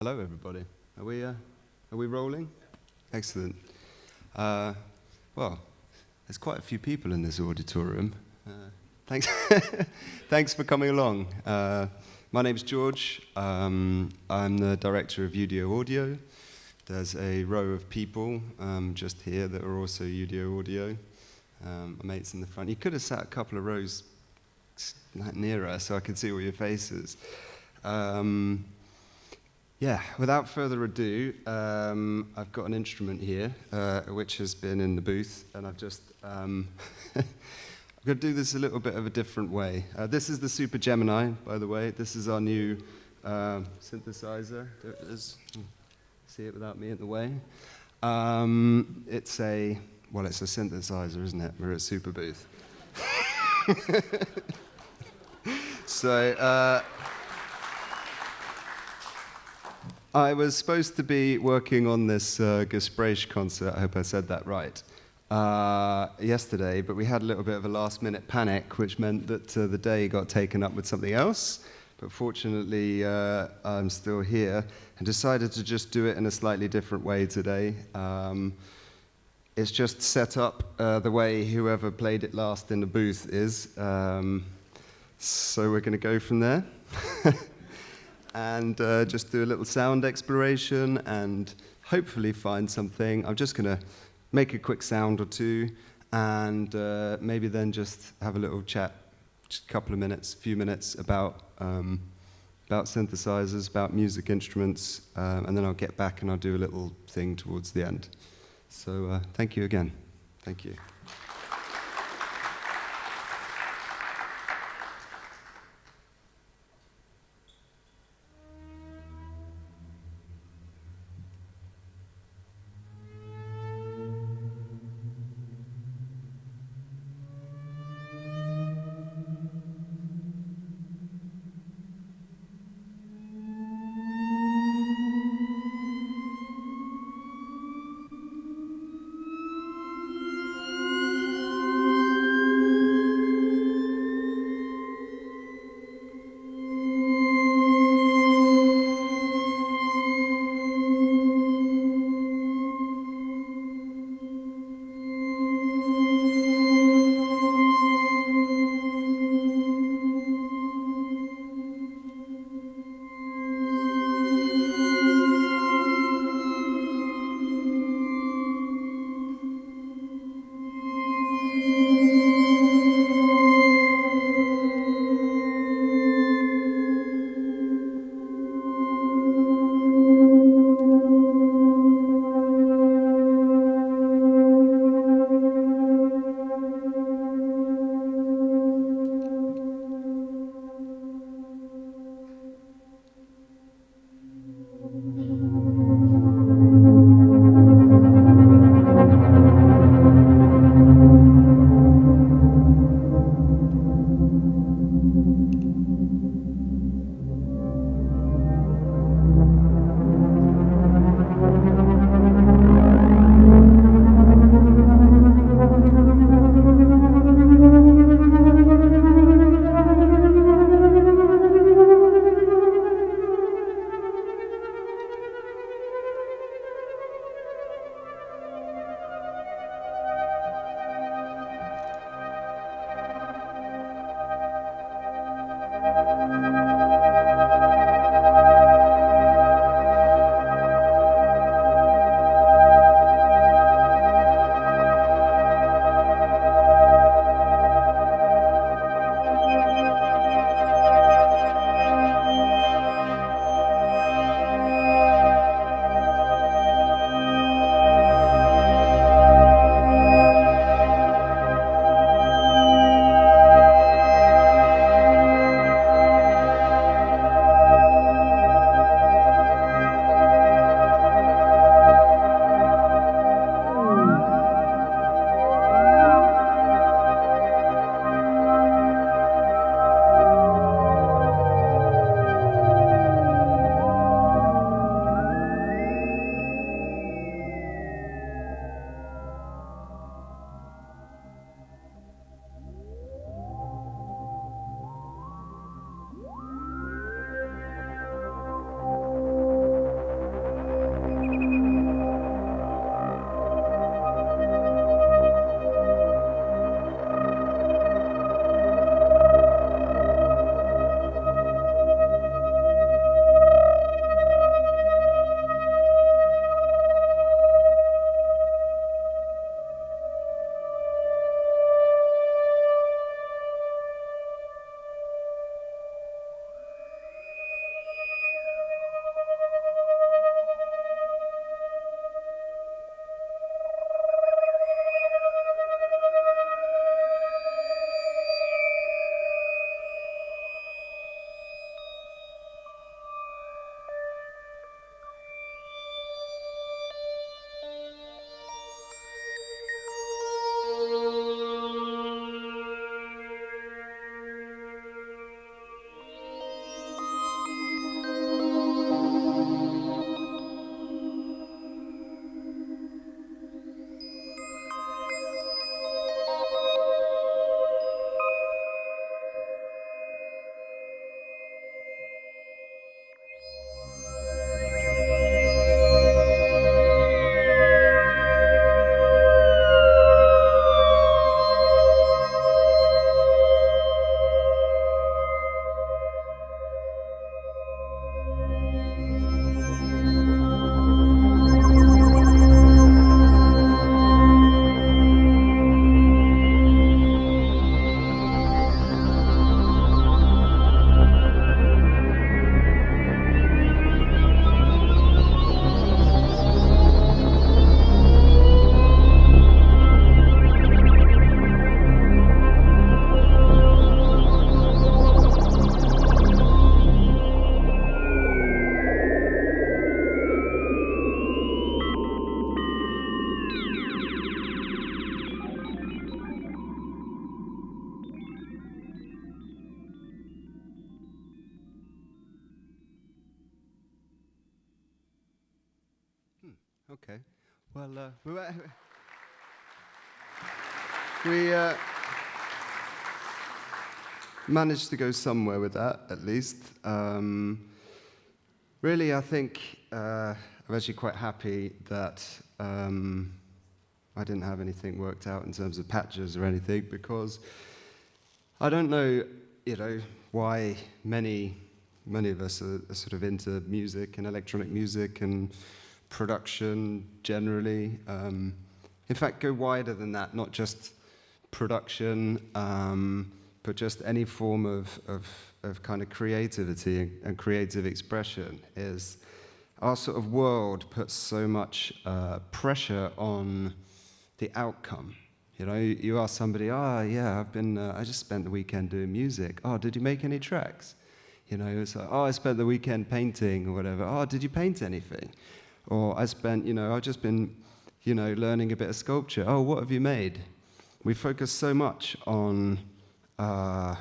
Hello, everybody. Are we rolling? Excellent. Well, there's quite a few people in this auditorium. Thanks, thanks for coming along. My name's George. I'm the director of UDO Audio. There's a row of people just here that are also UDO Audio. My mate's in the front. You could have sat a couple of rows nearer so I could see all your faces. Yeah, without further ado, I've got an instrument here, which has been in the booth, and I've just, I'm going to do this a little bit of a different way. This is the Super Gemini, by the way. This is our new synthesizer. There it is. See it without me in the way. It's a synthesizer, isn't it? We're at SuperBooth. So, I was supposed to be working on this Gesprächskonzert, I hope I said that right, yesterday, but we had a little bit of a last-minute panic, which meant that the day got taken up with something else. But fortunately, I'm still here and decided to just do it in a slightly different way today. It's just set up the way whoever played it last in the booth is. So we're going to go from there. And just do a little sound exploration and hopefully find something. I'm just going to make a quick sound or two and maybe then just have a little chat, just a couple of minutes, a few minutes about synthesizers, about music instruments, and then I'll get back and I'll do a little thing towards the end. So thank you again. Thank you. Okay. Well, we managed to go somewhere with that, at least. Really, I think I'm actually quite happy that I didn't have anything worked out in terms of patches or anything, because I don't know, why many of us are sort of into music and electronic music and production generally. In fact, go wider than that, not just production, but just any form of kind of creativity and creative expression. Is our sort of world puts so much pressure on the outcome. You ask somebody, yeah, I just spent the weekend doing music. Oh, did you make any tracks? It's like, I spent the weekend painting or whatever. Oh, did you paint anything? Or I've just been, learning a bit of sculpture. Oh, what have you made? We focus so much on the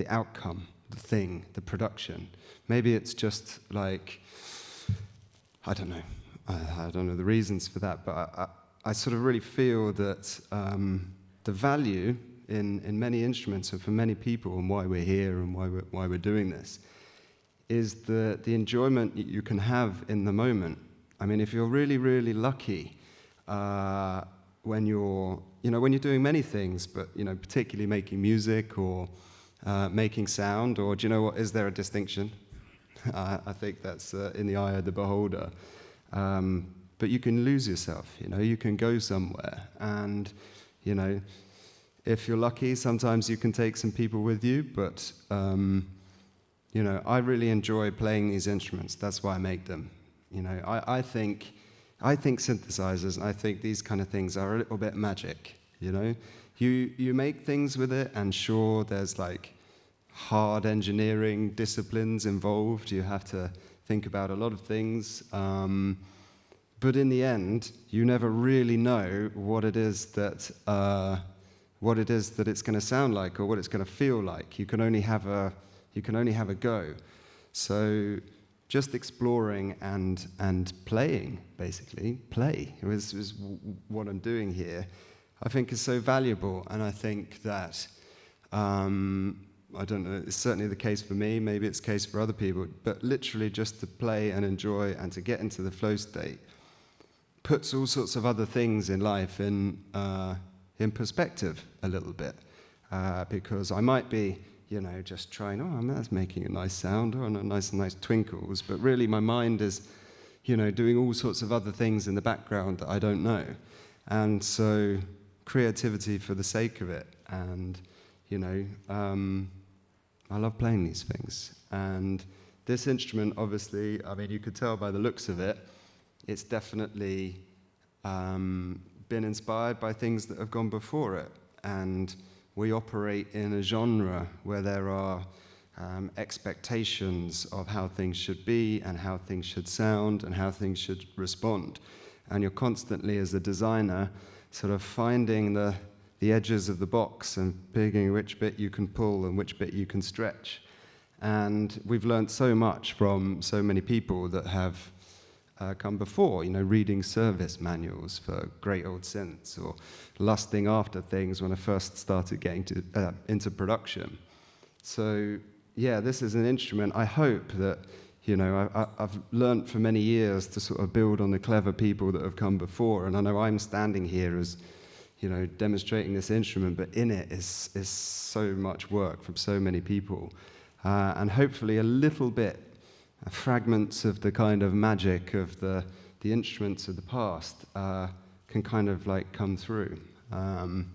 outcome, the thing, the production. Maybe it's just like, I don't know. I don't know the reasons for that, but I sort of really feel that the value in many instruments and for many people, and why we're here and why we're doing this, is the enjoyment you can have in the moment. I mean, if you're really, really lucky, when you're doing many things, but particularly making music or making sound, or do you know what? Is there a distinction? I think that's in the eye of the beholder. But you can lose yourself, you can go somewhere, and if you're lucky, sometimes you can take some people with you, but I really enjoy playing these instruments. That's why I make them. I think synthesizers, and I think these kind of things are a little bit magic. You make things with it, and sure, there's like hard engineering disciplines involved. You have to think about a lot of things. But in the end, you never really know what it is that it's going to sound like or what it's going to feel like. You can only have a go. So just exploring and playing, basically, is what I'm doing here. I think is so valuable, and I think that I don't know. It's certainly the case for me. Maybe it's the case for other people. But literally, just to play and enjoy and to get into the flow state puts all sorts of other things in life in perspective a little bit, because I might be, just trying, that's making a nice sound or nice twinkles, but really my mind is, doing all sorts of other things in the background that I don't know, and so creativity for the sake of it, and I love playing these things, and this instrument, obviously, I mean, you could tell by the looks of it. It's definitely been inspired by things that have gone before it. And we operate in a genre where there are expectations of how things should be and how things should sound and how things should respond. And you're constantly, as a designer, sort of finding the edges of the box and picking which bit you can pull and which bit you can stretch. And we've learned so much from so many people that have come before, reading service manuals for great old synths, or lusting after things when I first started getting into production. So, yeah, this is an instrument. I hope that, I've learned for many years to sort of build on the clever people that have come before, and I know I'm standing here as, demonstrating this instrument, but in it is so much work from so many people, and hopefully a little bit fragments of the kind of magic of the instruments of the past can kind of like come through. And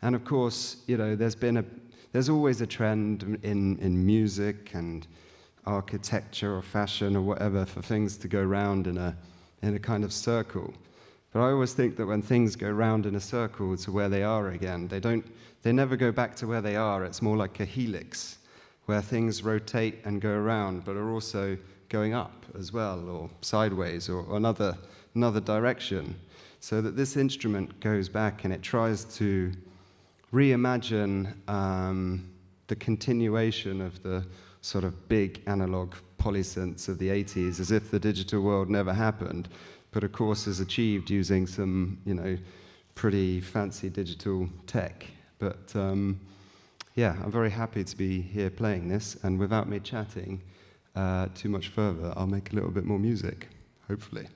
of course, there's always a trend in music and architecture or fashion or whatever for things to go round in a kind of circle. But I always think that when things go round in a circle to where they are again, they never go back to where they are. It's more like a helix, where things rotate and go around, but are also going up as well, or sideways, or another direction. So that this instrument goes back and it tries to reimagine the continuation of the sort of big analog polysynths of the 80s, as if the digital world never happened, but of course is achieved using some, pretty fancy digital tech. But yeah, I'm very happy to be here playing this, and without me chatting too much further, I'll make a little bit more music, hopefully.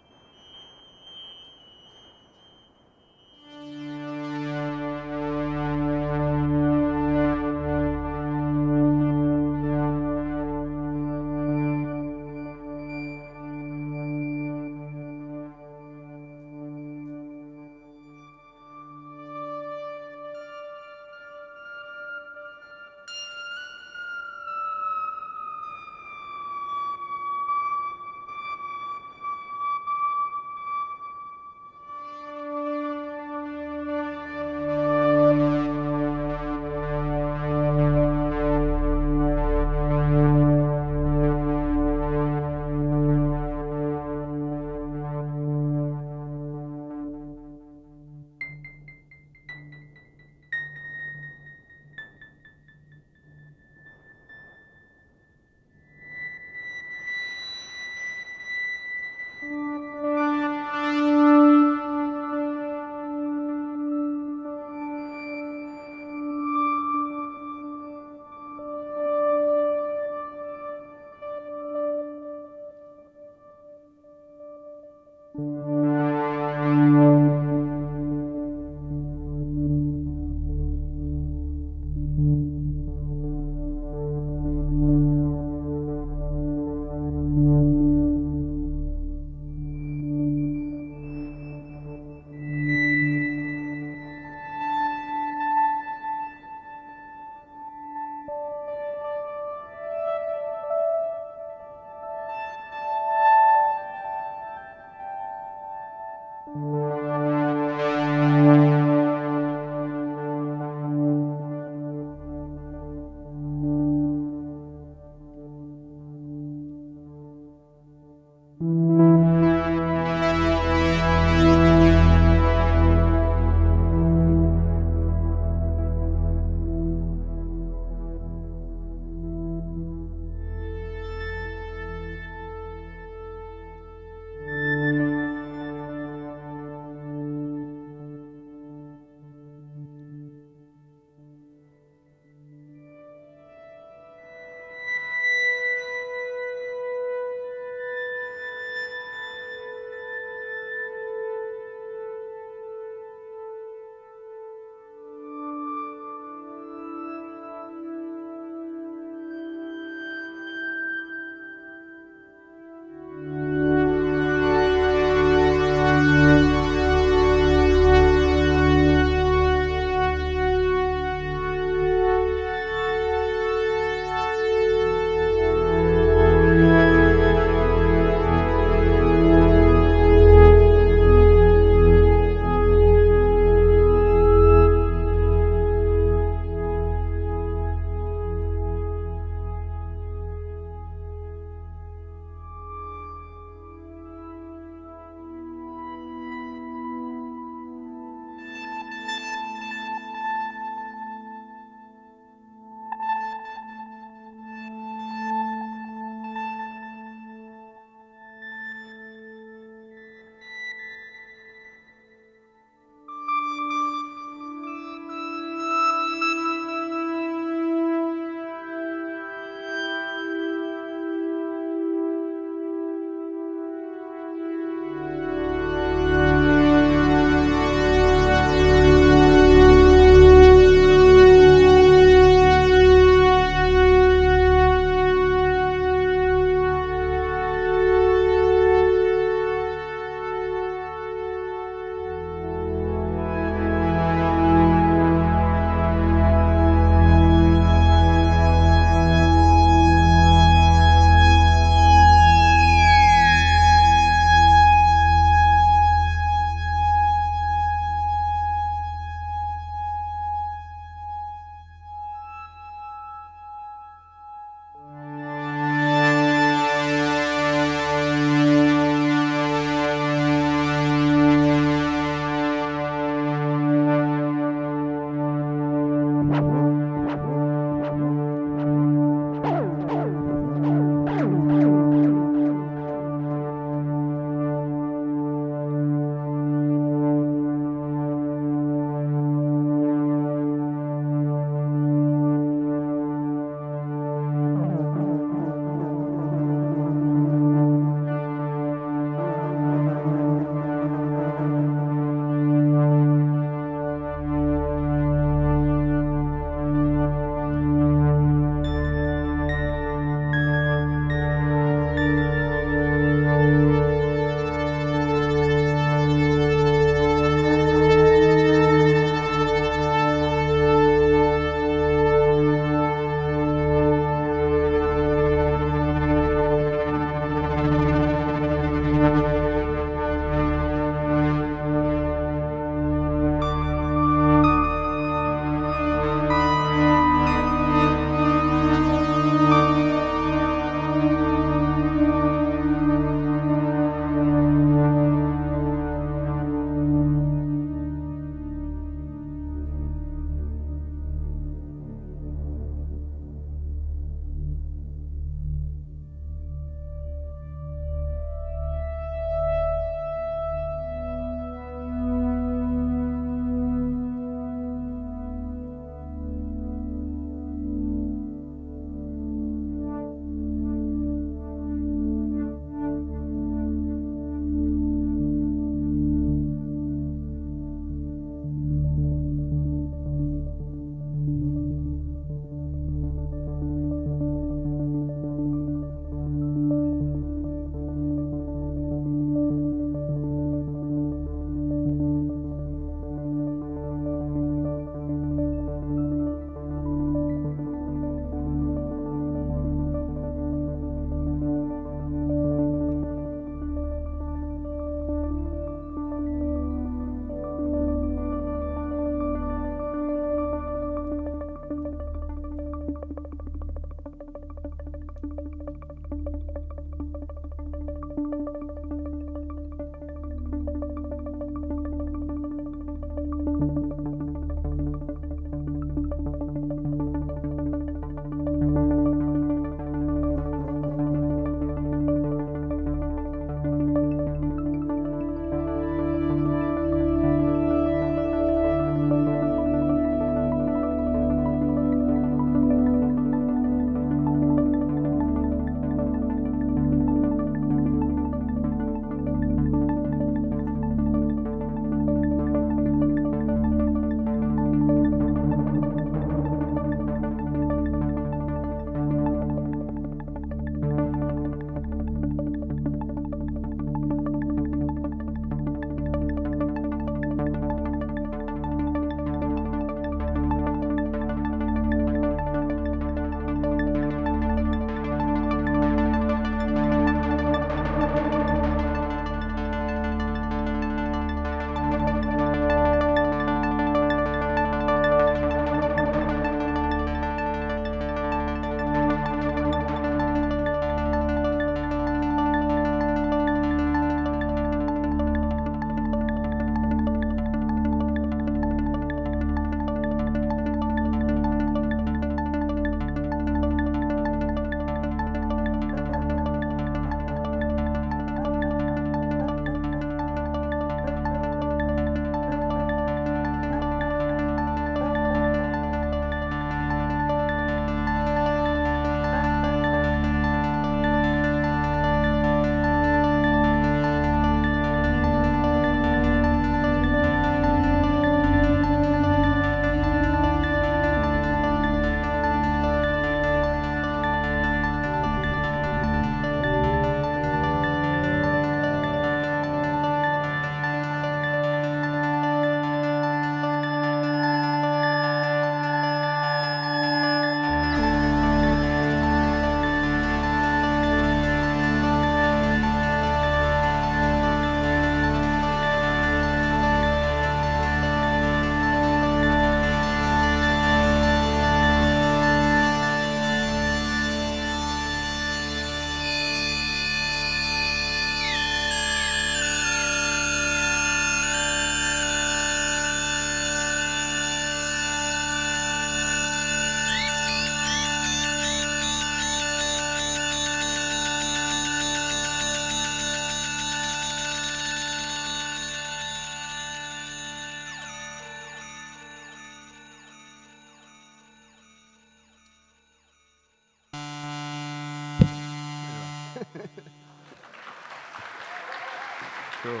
Cool.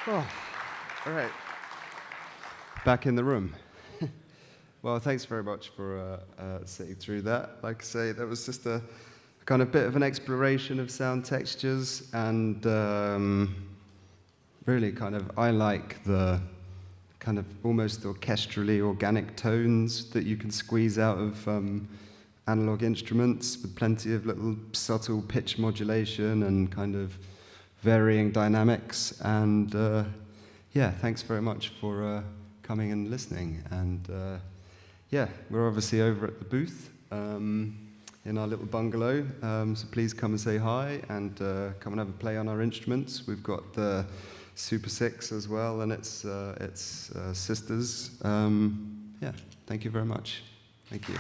Oh, all right. Back in the room. Well, thanks very much for sitting through that. Like I say, that was just a kind of bit of an exploration of sound textures, and really kind of, I like the kind of almost orchestrally organic tones that you can squeeze out of analog instruments, with plenty of little subtle pitch modulation and kind of varying dynamics. And yeah, thanks very much for coming and listening. And yeah, we're obviously over at the booth in our little bungalow, so please come and say hi and come and have a play on our instruments. We've got the Super 6 as well, and its sisters. Yeah, thank you very much. Thank you.